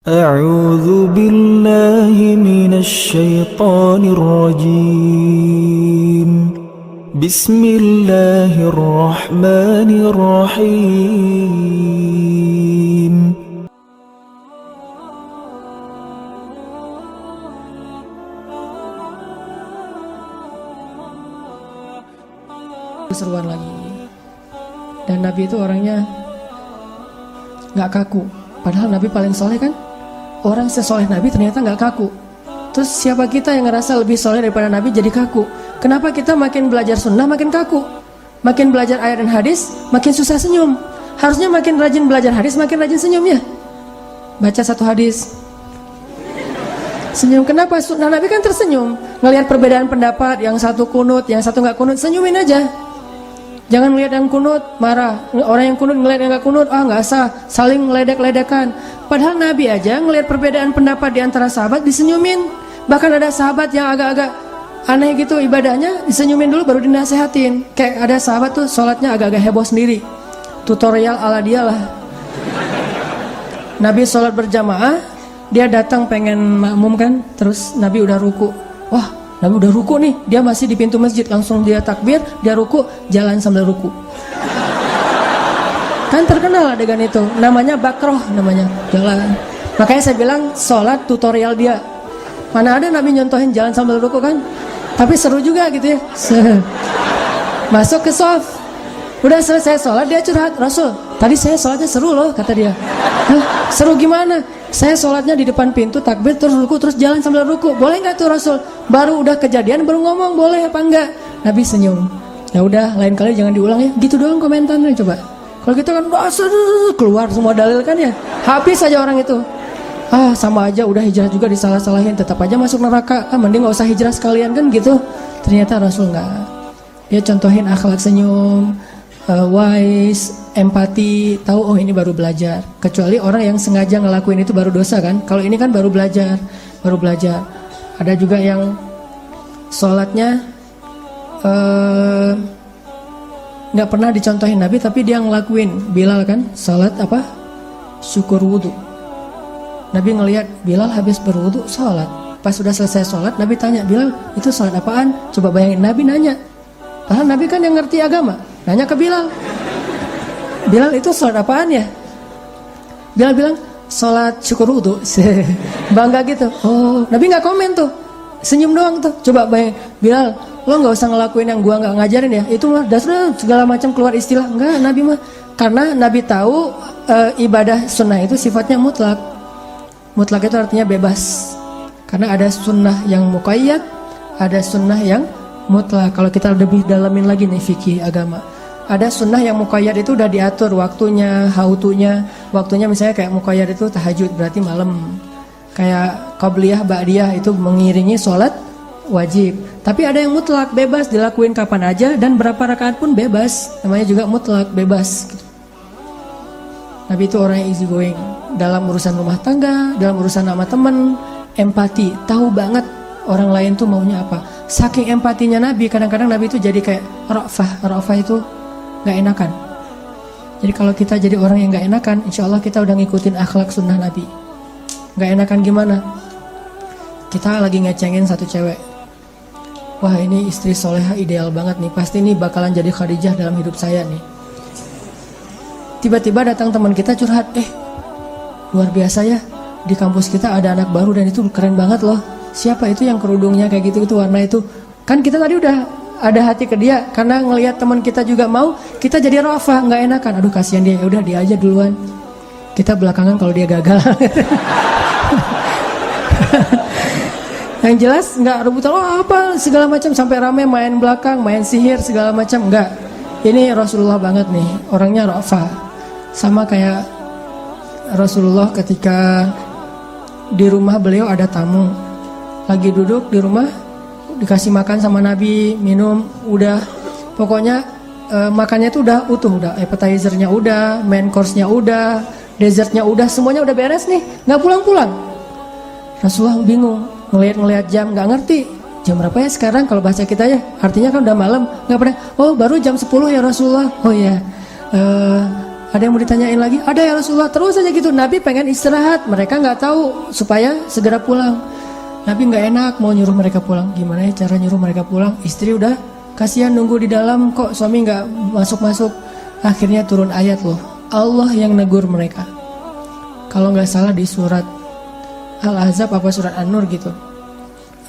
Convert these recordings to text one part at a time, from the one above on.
أعوذ بالله من الشيطان الرجيم بسم الله الرحمن الرحيم Seruan lagi. Dan Nabi itu orangnya gak kaku. Padahal Nabi paling soleh kan. Orang sesoleh Nabi ternyata gak kaku. Terus siapa kita yang ngerasa lebih soleh daripada Nabi jadi kaku? Kenapa kita makin belajar sunnah makin kaku? Makin belajar ayat dan hadis makin susah senyum. Harusnya makin rajin belajar hadis makin rajin senyum ya. Baca satu hadis senyum. Kenapa? Sunnah Nabi kan tersenyum. Ngelihat perbedaan pendapat, yang satu kunut, yang satu gak kunut, senyumin aja. Jangan melihat yang kunut, marah. Orang yang kunut ngelihat yang gak kunut, gak sah, saling ngeledek-ledekan. Padahal Nabi aja ngelihat perbedaan pendapat di antara sahabat disenyumin. Bahkan ada sahabat yang agak-agak aneh gitu ibadahnya, disenyumin dulu baru dinasehatin. Kayak ada sahabat tuh sholatnya agak-agak heboh sendiri. Tutorial ala dia lah. Nabi sholat berjamaah, dia datang pengen makmum kan, terus Nabi udah ruku. Wah, Nabi udah ruku nih, dia masih di pintu masjid, langsung dia takbir, dia ruku, jalan sambil ruku. Kan terkenal adegan itu, namanya bakroh namanya, jalan. Makanya saya bilang sholat tutorial dia. Mana ada Nabi nyontohin jalan sambil ruku kan? Tapi seru juga gitu ya. Masuk ke sof, udah selesai sholat dia curhat, Rasul, tadi saya sholatnya seru loh, kata dia. Hah, seru gimana? Saya sholatnya di depan pintu, takbir, terus ruku, terus jalan sambil ruku. Boleh nggak tuh Rasul? Baru udah kejadian baru ngomong, boleh apa enggak? Nabi senyum. Ya udah, lain kali jangan diulang ya. Gitu doang komentarnya coba. Kalau gitu kan keluar semua dalil kan ya. Habis aja orang itu. Sama aja udah hijrah juga disalah-salahin, tetap aja masuk neraka. Mending nggak usah hijrah sekalian kan gitu. Ternyata Rasul nggak. Dia contohin akhlak senyum, wise, empati, tahu ini baru belajar. Kecuali orang yang sengaja ngelakuin itu baru dosa kan. Kalau ini kan baru belajar. Ada juga yang sholatnya nggak pernah dicontohin Nabi, tapi dia ngelakuin. Bilal kan sholat apa? Syukur wudhu. Nabi ngelihat Bilal habis berwudhu sholat. Pas sudah selesai sholat, Nabi tanya, Bilal itu sholat apaan? Coba bayangin, Nabi nanya. Padahal Nabi kan yang ngerti agama, nanya ke Bilal. Bilal itu sholat apaan ya? Bilal bilang sholat syukur wudhu. Bangga gitu. Oh, Nabi nggak komen tuh, senyum doang tuh. Coba bayangin, Bilal, lo nggak usah ngelakuin yang gua nggak ngajarin ya. Itu mah dasarnya segala macam keluar istilah. Enggak, Nabi mah karena Nabi tahu ibadah sunnah itu sifatnya mutlak. Mutlak itu artinya bebas. Karena ada sunnah yang muqayyad, ada sunnah yang mutlak. Kalau kita lebih dalamin lagi nih fikih agama, ada sunnah yang muqayyad itu udah diatur waktunya, hautunya. Waktunya misalnya kayak muqayyad itu tahajud, berarti malam. Kayak qabliyah, ba'diyah itu mengiringi sholat wajib. Tapi ada yang mutlak, bebas dilakuin kapan aja dan berapa rakaat pun bebas. Namanya juga mutlak, bebas gitu. Nabi itu orang yang easy going dalam urusan rumah tangga, dalam urusan sama teman, empati, tahu banget orang lain tuh maunya apa. Saking empatinya Nabi, kadang-kadang Nabi itu jadi kayak ra'fah itu gak enakan. Jadi kalau kita jadi orang yang gak enakan, insya Allah kita udah ngikutin akhlak sunnah Nabi. Gak enakan gimana? Kita lagi ngecengin satu cewek. Wah, ini istri soleha ideal banget nih, pasti ini bakalan jadi Khadijah dalam hidup saya nih. Tiba-tiba datang teman kita curhat, luar biasa ya, di kampus kita ada anak baru dan itu keren banget loh. Siapa itu yang kerudungnya kayak gitu, warna itu. Kan kita tadi udah ada hati ke dia, karena ngelihat teman kita juga mau, kita jadi rafah, nggak enakan. Aduh kasihan dia, udah dia aja duluan. Kita belakangan kalau dia gagal. Yang jelas nggak rebutan, apa segala macam sampai rame main belakang, main sihir segala macam, nggak. Ini Rasulullah banget nih, orangnya rafah. Sama kayak Rasulullah ketika di rumah beliau ada tamu, lagi duduk di rumah, dikasih makan sama Nabi, minum, udah pokoknya makannya tuh udah utuh, udah appetizernya udah, main course-nya udah, dessertnya udah, semuanya udah beres nih, nggak pulang-pulang. Rasulullah bingung, ngelihat jam, nggak ngerti jam berapa ya sekarang kalau bahasa kita ya, artinya kan udah malam, nggak pernah. Oh baru jam 10 ya Rasulullah. Oh ya, Ada yang mau ditanyain lagi? Ada ya Rasulullah. Terus aja gitu. Nabi pengen istirahat. Mereka nggak tahu supaya segera pulang. Nabi nggak enak mau nyuruh mereka pulang. Gimana ya cara nyuruh mereka pulang? Istri udah kasihan nunggu di dalam kok suami nggak masuk-masuk. Akhirnya turun ayat loh. Allah yang negur mereka. Kalau nggak salah di surat Al-Ahzab apa surat An-Nur gitu.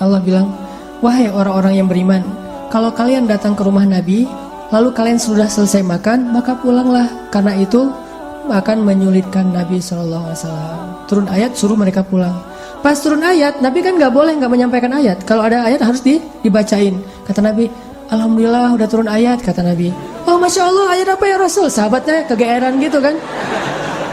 Allah bilang, wahai orang-orang yang beriman, kalau kalian datang ke rumah Nabi, lalu kalian sudah selesai makan, maka pulanglah. Karena itu akan menyulitkan Nabi SAW. Turun ayat suruh mereka pulang. Pas turun ayat, Nabi kan nggak boleh nggak menyampaikan ayat. Kalau ada ayat harus dibacain. Kata Nabi, alhamdulillah udah turun ayat, kata Nabi. Oh masya Allah, ayat apa ya Rasul? Sahabatnya kegeeran gitu kan.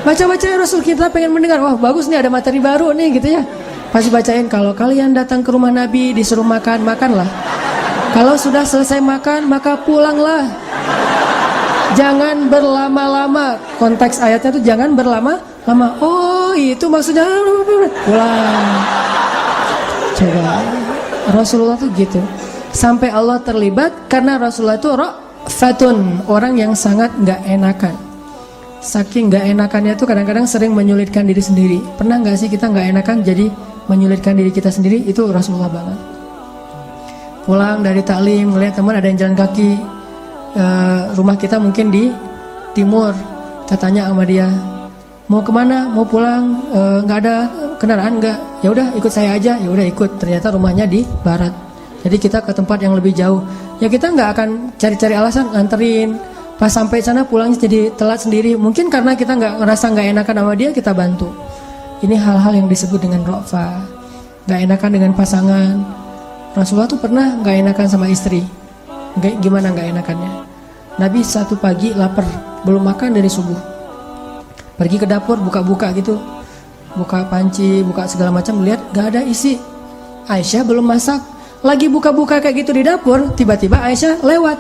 Baca-baca ya Rasul, kita pengen mendengar. Wah bagus nih, ada materi baru nih gitu ya. Pasti bacain, kalau kalian datang ke rumah Nabi disuruh makan, makanlah. Kalau sudah selesai makan, maka pulanglah. Jangan berlama-lama. Konteks ayatnya tuh jangan berlama-lama. Oh itu maksudnya pulang. Coba Rasulullah tuh gitu. Sampai Allah terlibat karena Rasulullah itu ra'fatun, orang yang sangat gak enakan. Saking gak enakannya tuh kadang-kadang sering menyulitkan diri sendiri. Pernah gak sih kita gak enakan jadi menyulitkan diri kita sendiri? Itu Rasulullah banget. Pulang dari taklim, ngeliat teman ada yang jalan kaki, rumah kita mungkin di timur. Kita tanya sama dia, mau kemana? Mau pulang? Nggak ada kendaraan nggak? Ya udah ikut saya aja. Ya udah ikut. Ternyata rumahnya di barat. Jadi kita ke tempat yang lebih jauh. Ya kita nggak akan cari-cari alasan nganterin. Pas sampai sana pulangnya jadi telat sendiri. Mungkin karena kita nggak ngerasa nggak enakan sama dia, kita bantu. Ini hal-hal yang disebut dengan ro'fa. Nggak enakan dengan pasangan. Rasulullah tuh pernah nggak enakan sama istri. Gimana nggak enakannya? Nabi satu pagi lapar, belum makan dari subuh. Pergi ke dapur, buka-buka gitu, buka panci, buka segala macam, lihat nggak ada isi. Aisyah belum masak, lagi buka-buka kayak gitu di dapur, tiba-tiba Aisyah lewat.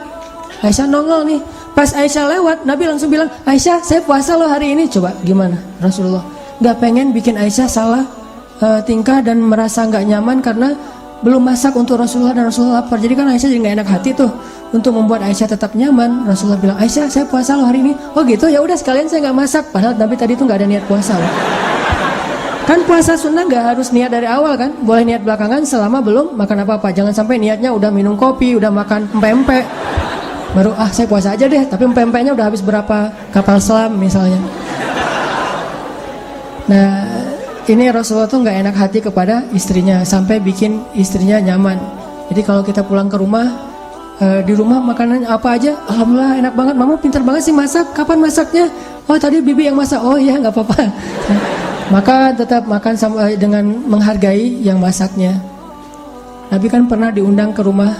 Aisyah nongol nih. Pas Aisyah lewat, Nabi langsung bilang, Aisyah saya puasa loh hari ini. Coba gimana Rasulullah? Nggak pengen bikin Aisyah salah tingkah dan merasa nggak nyaman karena belum masak untuk Rasulullah dan Rasulullah lapar. Jadi kan Aisyah jadi nggak enak hati tuh. Untuk membuat Aisyah tetap nyaman, Rasulullah bilang, Aisyah saya puasa loh hari ini. Oh gitu, ya udah sekalian saya nggak masak. Padahal Nabi tadi tuh nggak ada niat puasa loh. Kan puasa sunnah nggak harus niat dari awal kan? Boleh niat belakangan selama belum makan apa-apa. Jangan sampai niatnya udah minum kopi, udah makan empek-empek, baru saya puasa aja deh. Tapi empek-empeknya udah habis berapa kapal selam misalnya. Nah ini Rasulullah tuh nggak enak hati kepada istrinya sampai bikin istrinya nyaman. Jadi kalau kita pulang ke rumah, di rumah makanan apa aja, alhamdulillah enak banget. Mama pintar banget sih masak. Kapan masaknya? Oh tadi bibi yang masak. Oh iya nggak apa-apa. Maka tetap makan sama, dengan menghargai yang masaknya. Nabi kan pernah diundang ke rumah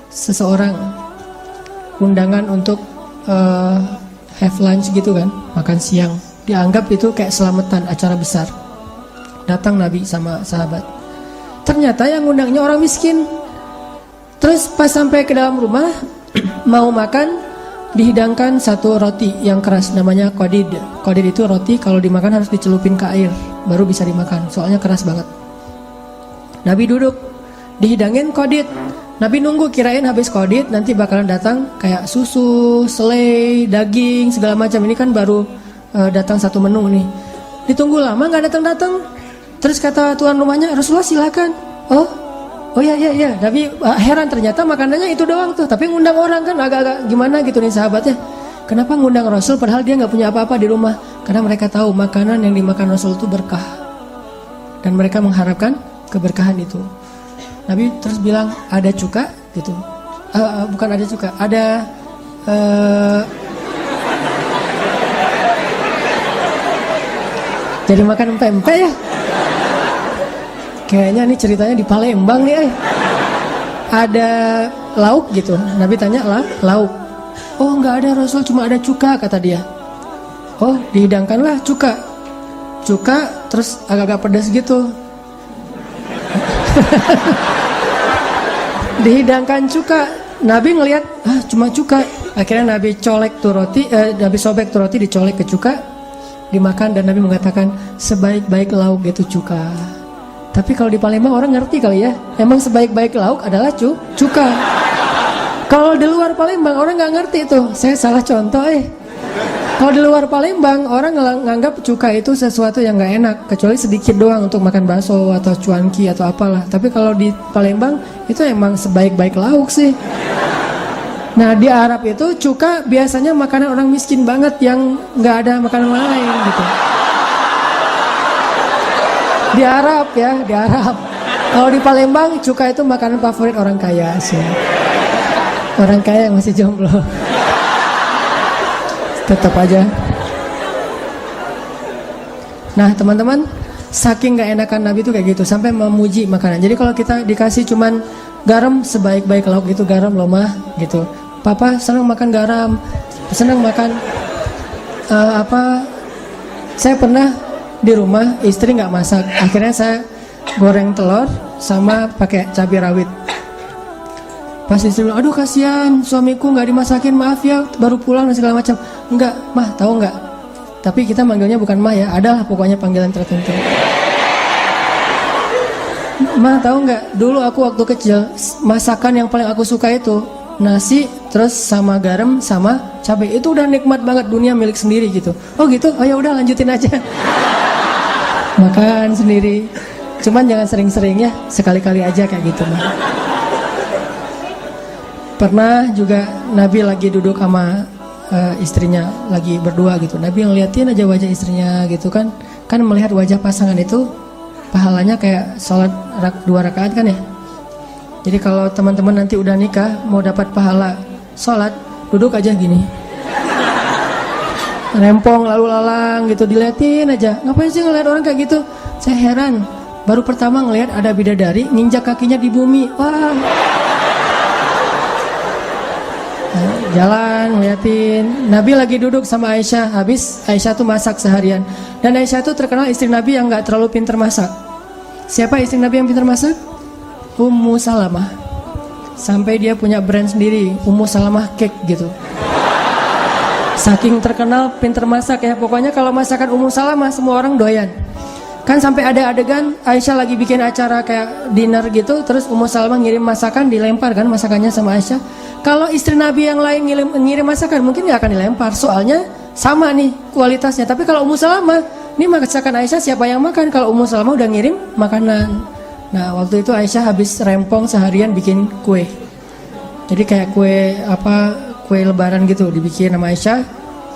seseorang, undangan untuk have lunch gitu kan, makan siang. Dianggap itu kayak selamatan, acara besar. Datang Nabi sama sahabat. Ternyata yang undangnya orang miskin. Terus pas sampai ke dalam rumah mau makan, dihidangkan satu roti yang keras namanya qadid. Qadid itu roti kalau dimakan harus dicelupin ke air baru bisa dimakan, soalnya keras banget. Nabi duduk, dihidangin qadid. Nabi nunggu, kirain habis qadid nanti bakalan datang kayak susu, selai, daging, segala macam. Ini kan baru datang satu menu nih. Ditunggu lama nggak datang-datang. Terus kata tuan rumahnya, Rasulullah silakan. Oh ya. Nabi heran, ternyata makanannya itu doang tuh. Tapi ngundang orang kan agak-agak gimana gitu nih sahabatnya. Kenapa ngundang Rasul padahal dia nggak punya apa-apa di rumah? Karena mereka tahu makanan yang dimakan Rasul itu berkah. Dan mereka mengharapkan keberkahan itu. Nabi terus bilang, ada cuka gitu. Bukan ada cuka, ada jadi makan empek-empek ya. Kayaknya ini ceritanya di Palembang nih. Ada lauk gitu. Nabi tanya lauk. Oh nggak ada Rasul, cuma ada cuka kata dia. Oh dihidangkanlah cuka terus agak-agak pedas gitu. Dihidangkan cuka. Nabi ngelihat cuma cuka. Akhirnya Nabi colek tuh roti, Nabi sobek tuh roti, dicolek ke cuka, dimakan. Dan Nabi mengatakan sebaik-baik lauk itu cuka. Tapi kalau di Palembang orang ngerti kali ya, emang sebaik-baik lauk adalah cuka. Kalau di luar Palembang orang nggak ngerti tuh. Saya salah contoh Kalau di luar Palembang orang nganggap cuka itu sesuatu yang nggak enak, kecuali sedikit doang untuk makan bakso atau cuanki atau apalah. Tapi kalau di Palembang itu emang sebaik-baik lauk sih. Nah di Arab itu cuka biasanya makanan orang miskin banget yang nggak ada makanan lain gitu. Di Arab ya, di Arab. Kalau di Palembang cuka itu makanan favorit orang kaya sih. Orang kaya yang masih jomblo. Tetap aja. Nah teman-teman, saking gak enakan Nabi itu kayak gitu, sampai memuji makanan. Jadi kalau kita dikasih cuman garam sebaik-baik lauk itu garam loh mah gitu. Papa senang makan garam, senang makan saya pernah di rumah istri nggak masak, akhirnya saya goreng telur sama pakai cabai rawit. Pas istri bilang, aduh kasihan suamiku nggak dimasakin, maaf ya baru pulang dan segala macam. Enggak, mah tahu nggak? Tapi kita manggilnya bukan mah ya, adalah pokoknya panggilan tertentu. Mah tahu nggak? Dulu aku waktu kecil masakan yang paling aku suka itu nasi terus sama garam sama cabai, itu udah nikmat banget, dunia milik sendiri gitu. Oh gitu, oh ya udah lanjutin aja. Makan sendiri. Cuman jangan sering-sering ya, sekali-kali aja kayak gitu mah. Pernah juga Nabi lagi duduk sama istrinya, lagi berdua gitu. Nabi ngeliatin aja wajah istrinya gitu kan. Kan melihat wajah pasangan itu pahalanya kayak sholat 2 rakaat kan ya. Jadi kalau teman-teman nanti udah nikah mau dapat pahala sholat, duduk aja gini. Rempong lalu lalang gitu, diliatin aja. Ngapain sih ngeliat orang kayak gitu? Saya heran. Baru pertama ngeliat ada bidadari nginjak kakinya di bumi. Wah. Jalan ngeliatin. Nabi lagi duduk sama Aisyah. Habis Aisyah tuh masak seharian. Dan Aisyah tuh terkenal istri Nabi yang gak terlalu pintar masak. Siapa istri Nabi yang pintar masak? Ummu Salamah. Sampai dia punya brand sendiri, Ummu Salamah Cake gitu. Saking terkenal pintar masak ya. Pokoknya kalau masakan Ummu Salamah semua orang doyan. Kan sampai ada adegan Aisyah lagi bikin acara kayak dinner gitu, terus Ummu Salamah ngirim masakan, dilempar kan masakannya sama Aisyah. Kalau istri Nabi yang lain ngirim masakan mungkin gak akan dilempar, soalnya sama nih kualitasnya. Tapi kalau Ummu Salamah, ini masakan Aisyah siapa yang makan? Kalau Ummu Salamah udah ngirim makanan. Nah waktu itu Aisyah habis rempong seharian bikin kue. Jadi kayak kue lebaran gitu dibikin sama Aisyah.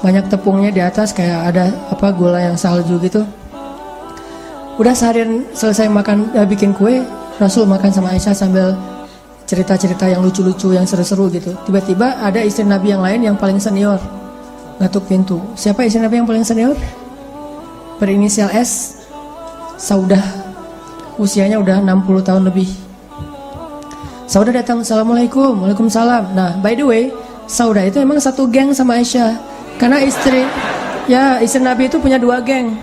Banyak tepungnya di atas, kayak ada gula yang salju gitu. Udah seharian selesai bikin kue, Rasul makan sama Aisyah sambil cerita-cerita yang lucu-lucu, yang seru-seru gitu. Tiba-tiba ada istri Nabi yang lain yang paling senior ngetuk pintu. Siapa istri Nabi yang paling senior? Berinisial S, Saudah. Usianya udah 60 tahun lebih. Saudah datang, Assalamualaikum. Waalaikumsalam. Nah by the way, Saudah itu emang satu geng sama Aisyah. Karena istri Nabi itu punya 2 geng.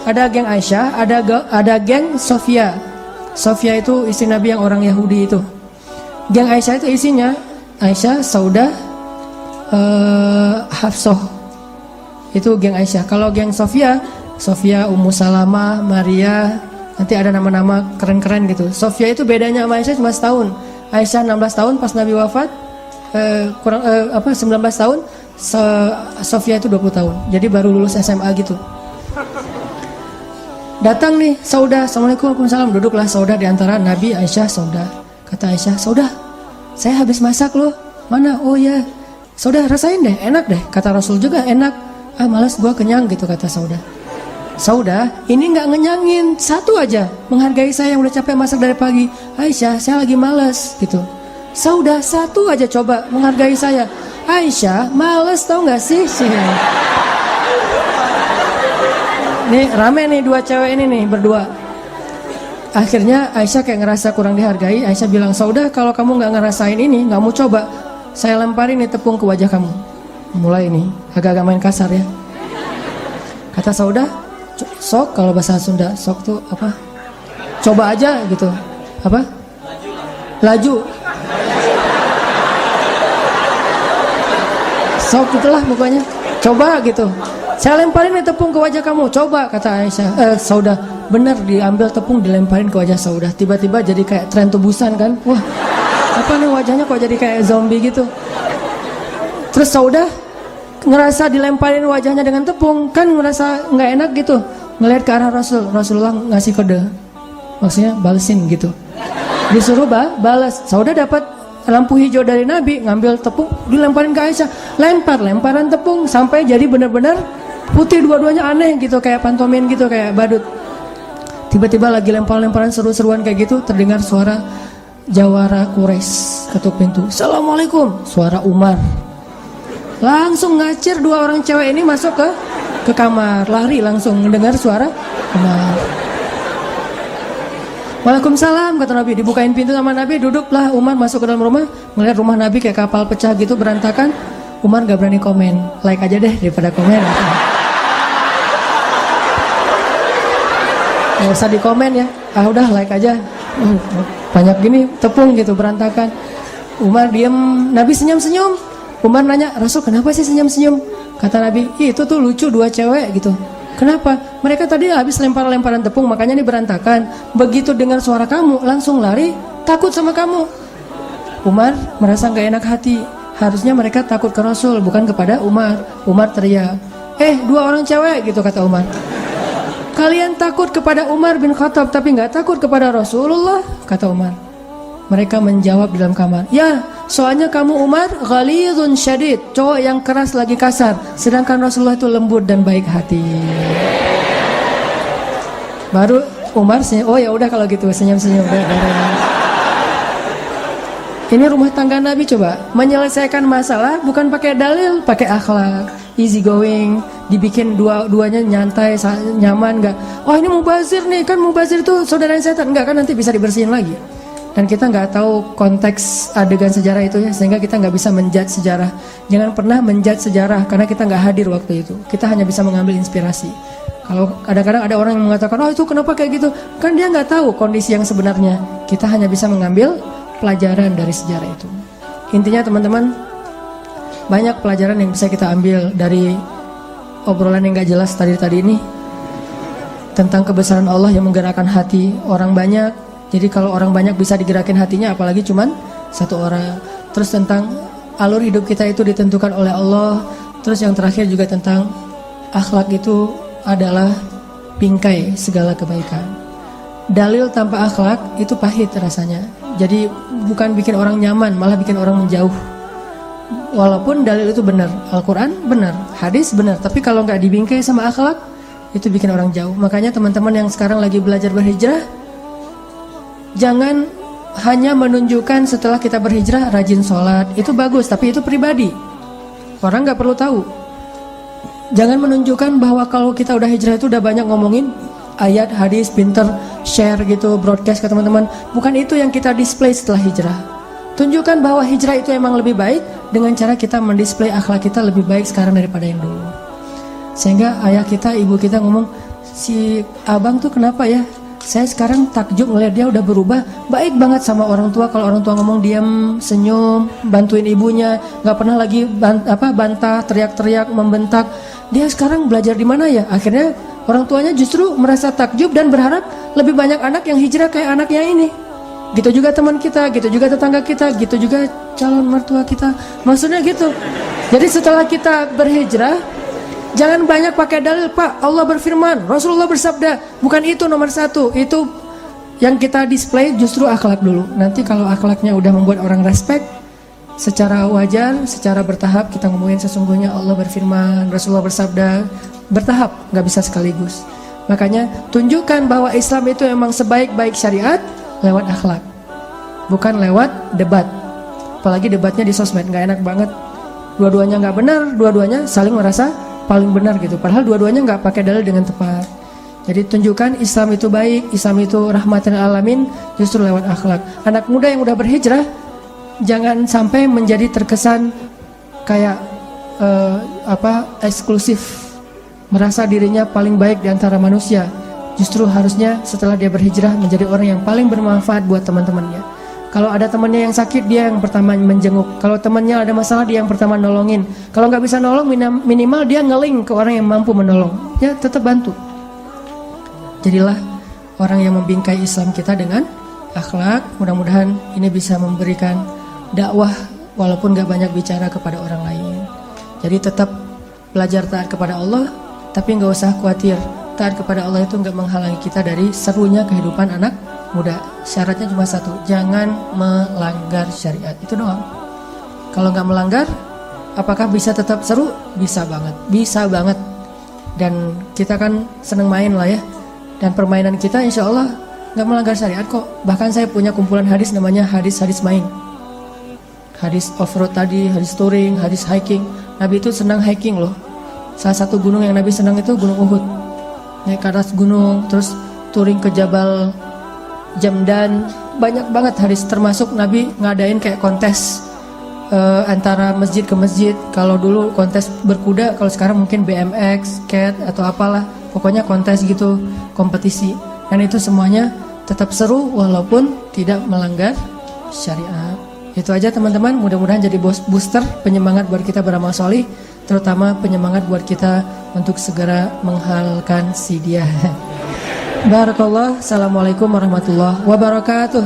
Ada geng Aisyah, ada geng Sofia. Sofia itu istri Nabi yang orang Yahudi itu. Geng Aisyah itu isinya Aisyah, Saudah, Hafsah. Itu geng Aisyah. Kalau geng Sofia, Ummu Salamah, Maria, nanti ada nama-nama keren-keren gitu. Sofia itu bedanya sama Aisyah cuma setahun. Aisyah 16 tahun pas Nabi wafat, 19 tahun. Sofia itu 20 tahun. Jadi baru lulus SMA gitu. Datang nih Saudah, Assalamualaikum, Waalaikumsalam. Duduklah Saudah di antara Nabi, Aisyah, Saudah. Kata Aisyah, Saudah, saya habis masak loh. Mana? Oh ya, Saudah rasain deh, enak deh. Kata Rasul juga enak. Ah malas gua, kenyang gitu kata Saudah. Saudah, ini nggak ngenyangin, satu aja, menghargai saya yang udah capek masak dari pagi. Aisyah, saya lagi malas gitu. Saudah, satu aja coba menghargai saya. Aisyah, males tau nggak sih? Nih rame nih 2 cewek ini nih berdua. Akhirnya Aisyah kayak ngerasa kurang dihargai. Aisyah bilang, Saudah, kalau kamu nggak ngerasain ini, nggak mau coba, saya lemparin nih tepung ke wajah kamu. Mulai nih, agak-agak main kasar ya. Kata Saudah, sok, kalau bahasa Sunda, sok tuh apa? Coba aja gitu. Apa? Laju. Sok itulah pokoknya. Coba gitu. Saya lemparin nih tepung ke wajah kamu, coba, kata Aisyah. Saudah, bener, diambil tepung dilemparin ke wajah Saudah. Tiba-tiba jadi kayak tren tubusan kan. Wah, apa nih wajahnya kok jadi kayak zombie gitu. Terus Saudah ngerasa dilemparin wajahnya dengan tepung, kan ngerasa nggak enak gitu. Ngelihat ke arah Rasulullah ngasih kode, maksudnya balesin gitu. Disuruh balas. Saudah dapat lampu hijau dari Nabi, ngambil tepung, dilemparin ke Aisyah. Lemparan tepung sampai jadi benar-benar putih dua-duanya, aneh gitu, kayak pantomin gitu, kayak badut. Tiba-tiba lagi lemparan seru-seruan kayak gitu, terdengar suara jawara Quraisy ketuk pintu. Assalamualaikum, suara Umar. Langsung ngacir, dua orang cewek ini masuk ke kamar, lari langsung mendengar suara Umar. Waalaikumsalam, kata Nabi. Dibukain pintu sama Nabi, duduklah Umar masuk ke dalam rumah. Melihat rumah Nabi kayak kapal pecah gitu, berantakan. Umar gak berani komen. Like aja deh daripada komen. Gak usah di komen ya. Udah like aja. Banyak gini tepung gitu, berantakan. Umar diem, Nabi senyum-senyum. Umar nanya, Rasul kenapa sih senyum-senyum? Kata Nabi, itu tuh lucu dua cewek gitu. Kenapa? Mereka tadi habis lemparan tepung, makanya ini berantakan. Begitu dengar suara kamu, langsung lari, takut sama kamu. Umar merasa gak enak hati. Harusnya mereka takut ke Rasul, bukan kepada Umar. Umar teriak, dua orang cewek gitu, kata Umar. Kalian takut kepada Umar bin Khattab, tapi gak takut kepada Rasulullah, kata Umar. Mereka menjawab di dalam kamar, ya soalnya kamu Umar ghalidun syadid, cowok yang keras lagi kasar, sedangkan Rasulullah itu lembut dan baik hati. Baru Umar senyum, oh ya udah kalau gitu, senyum-senyum. Ini rumah tangga Nabi, coba menyelesaikan masalah bukan pakai dalil, pakai akhlak, easy going, dibikin dua-duanya nyantai, nyaman, enggak. Oh ini mubazir nih, kan mubazir itu saudara setan, enggak kan, nanti bisa dibersihin lagi. Dan kita nggak tahu konteks adegan sejarah itu ya, sehingga kita nggak bisa menjudge sejarah. Jangan pernah menjudge sejarah karena kita nggak hadir waktu itu. Kita hanya bisa mengambil inspirasi. Kalau kadang-kadang ada orang yang mengatakan, oh itu kenapa kayak gitu, kan dia nggak tahu kondisi yang sebenarnya. Kita hanya bisa mengambil pelajaran dari sejarah itu. Intinya teman-teman, banyak pelajaran yang bisa kita ambil dari obrolan yang nggak jelas tadi ini, tentang kebesaran Allah yang menggerakkan hati orang banyak. Jadi kalau orang banyak bisa digerakin hatinya, apalagi cuman satu orang. Terus tentang alur hidup kita itu ditentukan oleh Allah. Terus yang terakhir juga tentang akhlak itu adalah bingkai segala kebaikan. Dalil tanpa akhlak itu pahit rasanya. Jadi bukan bikin orang nyaman, malah bikin orang menjauh. Walaupun dalil itu benar, Al-Quran benar, hadis benar, tapi kalau nggak dibingkai sama akhlak, itu bikin orang jauh. Makanya teman-teman yang sekarang lagi belajar berhijrah, jangan hanya menunjukkan setelah kita berhijrah rajin sholat, itu bagus, tapi itu pribadi, orang gak perlu tahu. Jangan menunjukkan bahwa kalau kita udah hijrah itu udah banyak ngomongin ayat, hadis, pinter, share gitu, broadcast ke teman-teman. Bukan itu yang kita display setelah hijrah. Tunjukkan bahwa hijrah itu emang lebih baik dengan cara kita mendisplay akhlak kita lebih baik sekarang daripada yang dulu. Sehingga ayah kita, ibu kita ngomong, si abang tuh kenapa ya? Saya sekarang takjub ngeliat dia udah berubah, baik banget sama orang tua. Kalau orang tua ngomong diam, senyum, bantuin ibunya, nggak pernah lagi bantah, teriak-teriak, membentak. Dia sekarang belajar di mana ya? Akhirnya orang tuanya justru merasa takjub dan berharap lebih banyak anak yang hijrah kayak anaknya ini. Gitu juga teman kita, gitu juga tetangga kita, gitu juga calon mertua kita. Maksudnya gitu. Jadi setelah kita berhijrah, jangan banyak pakai dalil, Pak. Allah berfirman, Rasulullah bersabda. Bukan itu nomor satu. Itu yang kita display justru akhlak dulu. Nanti kalau akhlaknya udah membuat orang respect, secara wajar, secara bertahap kita ngomongin sesungguhnya Allah berfirman, Rasulullah bersabda. Bertahap, gak bisa sekaligus. Makanya tunjukkan bahwa Islam itu memang sebaik-baik syariat lewat akhlak, bukan lewat debat. Apalagi debatnya di sosmed, gak enak banget. Dua-duanya gak benar, dua-duanya saling merasa paling benar gitu, padahal dua-duanya nggak pakai dalil dengan tepat. Jadi tunjukkan Islam itu baik, Islam itu rahmatan alamin, justru lewat akhlak. Anak muda yang udah berhijrah, jangan sampai menjadi terkesan kayak eksklusif, merasa dirinya paling baik di antara manusia. Justru harusnya setelah dia berhijrah menjadi orang yang paling bermanfaat buat teman-temannya. Kalau ada temannya yang sakit, dia yang pertama menjenguk. Kalau temannya ada masalah, dia yang pertama nolongin. Kalau nggak bisa nolong, minimal dia nge-link ke orang yang mampu menolong. Ya tetap bantu. Jadilah orang yang membingkai Islam kita dengan akhlak. Mudah-mudahan ini bisa memberikan dakwah walaupun nggak banyak bicara kepada orang lain. Jadi tetap belajar taat kepada Allah, tapi nggak usah khawatir, taat kepada Allah itu nggak menghalangi kita dari serunya kehidupan anak muda. Syaratnya cuma satu, jangan melanggar syariat, itu doang. Kalau nggak melanggar, apakah bisa tetap seru? Bisa banget. Dan kita kan seneng main lah ya, dan permainan kita insya Allah nggak melanggar syariat kok. Bahkan saya punya kumpulan hadis namanya hadis-hadis main, hadis off-road tadi, hadis touring, hadis hiking. Nabi itu senang hiking loh. Salah satu gunung yang Nabi senang itu Gunung Uhud, naik ke atas gunung, terus touring ke Jabal Jamdan. Banyak banget hadis, termasuk Nabi ngadain kayak kontes antara masjid ke masjid. Kalau dulu kontes berkuda, kalau sekarang mungkin BMX, skate atau apalah, pokoknya kontes gitu, kompetisi. Dan itu semuanya tetap seru walaupun tidak melanggar syariat. Itu aja teman-teman, mudah-mudahan jadi booster, penyemangat buat kita beramal solih, terutama penyemangat buat kita untuk segera menghalalkan si dia. Barakallah. Assalamualaikum warahmatullahi wabarakatuh.